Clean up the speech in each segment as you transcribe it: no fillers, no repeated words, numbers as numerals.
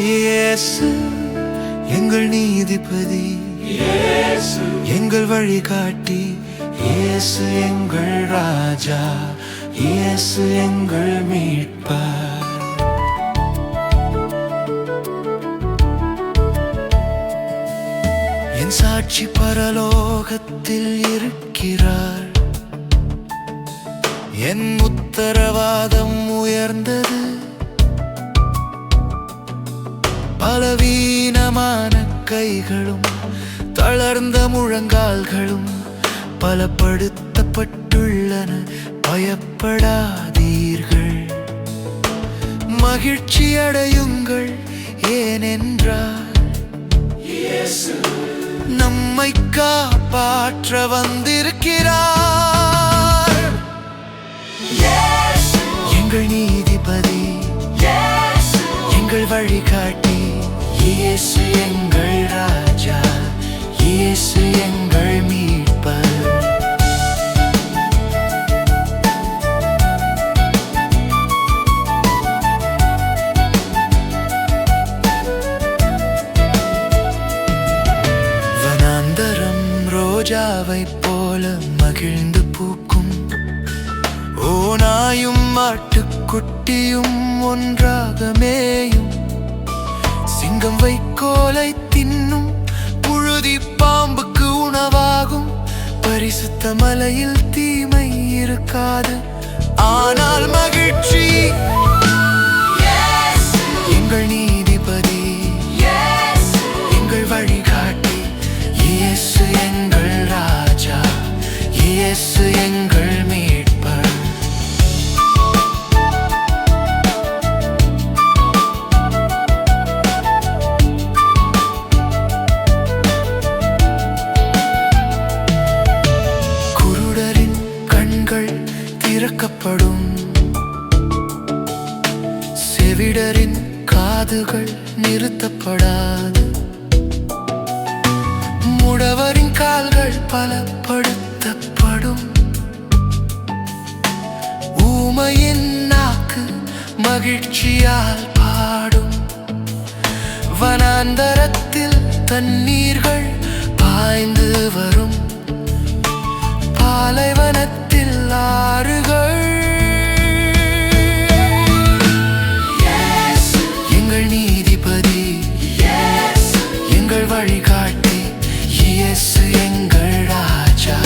இயேசு எங்கள் நீதிபதி, இயேசு எங்கள் வழிகாட்டி, இயேசு எங்கள் ராஜா, இயேசு எங்கள் மீட்பர். என் சாட்சி பரலோகத்தில் இருக்கிறார், என் உத்தரவாதம் உயர்ந்தது. பலவீனமான கைகளும் தளர்ந்த முழங்கால்களும் பலப்படுத்தப்பட்டுள்ளன. பயப்படாதீர்கள், மகிழ்ச்சி அடையுங்கள், ஏனென்றால் இயேசு நம்மை காப்பாற்ற வந்திருக்கிறார். எங்கள் நீதிபதி, எங்கள் வழிகாட்டி, இயேசு எங்கள் ராஜா, இயேசு எங்கள் மீட்பர். வனாந்தரம் ரோஜாவைப் போல மகிழ்ந்து பூக்கும். ஓநாயும் ஆட்டுக்குட்டியும் ஒன்றாக மேயும். சிங்கம் வைக்கோலை தின்னும், புழுதி பாம்புக்கு உணவாகும். பரிசுத்த மலையில் தீமை இருக்காது, ஆனால் மகிழ்ச்சி. எங்கள் நீதிபதி, எங்கள் வழிகாட்டி, இயேசு எங்கள் ராஜா, இயேசு எங்கள் மீட்பர். குருடரின் கண்கள் திறக்கப்படும், செவிடரின் காதுகள் நிறுத்தப்படாது. முடவரின் கால்கள் பலப்படுத்தப்படும், ஊமையின் நாக்கு மகிழ்ச்சியால் பாடும். வனாந்தரத்தில் தண்ணீர்கள் பாய்ந்து வரும், பாலைவனத்தில் ஆறுகள். எங்கள் நீதிபதி, எங்கள் வழிகாட்டி, இயேசு எங்கள் ராஜா,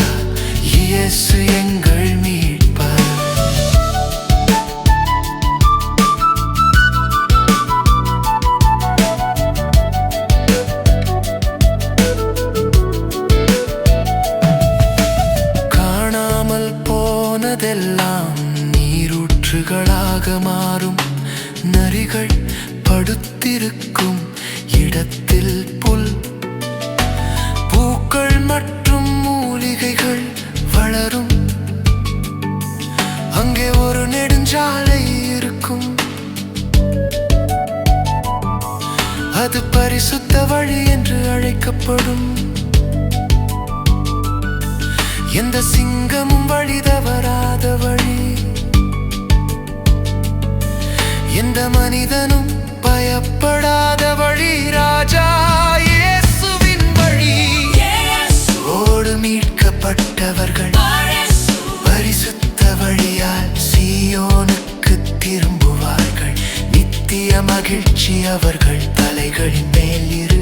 இயேசு எங்கள் மீட்பர். காணாமல் போனதெல்லாம் நீரூற்றுகளாக மாறும். நரிகள் படுத்திருக்கும் இடத்தில் புல், பூக்கள் மற்றும் மூலிகைகள் வளரும். அங்கே ஒரு நெடுஞ்சாலை இருக்கும், அது பரிசுத்த வழி என்று அழைக்கப்படும். எந்த சிங்கமும் வழி தவறாத வழி, எந்த மனிதனும் பயப்படாத வழி. ராஜா இயேசுவின் வழி, ஓடு மீட்கப்பட்டவர்கள் பரிசுத்த வழியால் சீயோனுக்கு திரும்புவார்கள். நித்திய மகிழ்ச்சி அவர்கள் தலைகளின் மேல் இரு.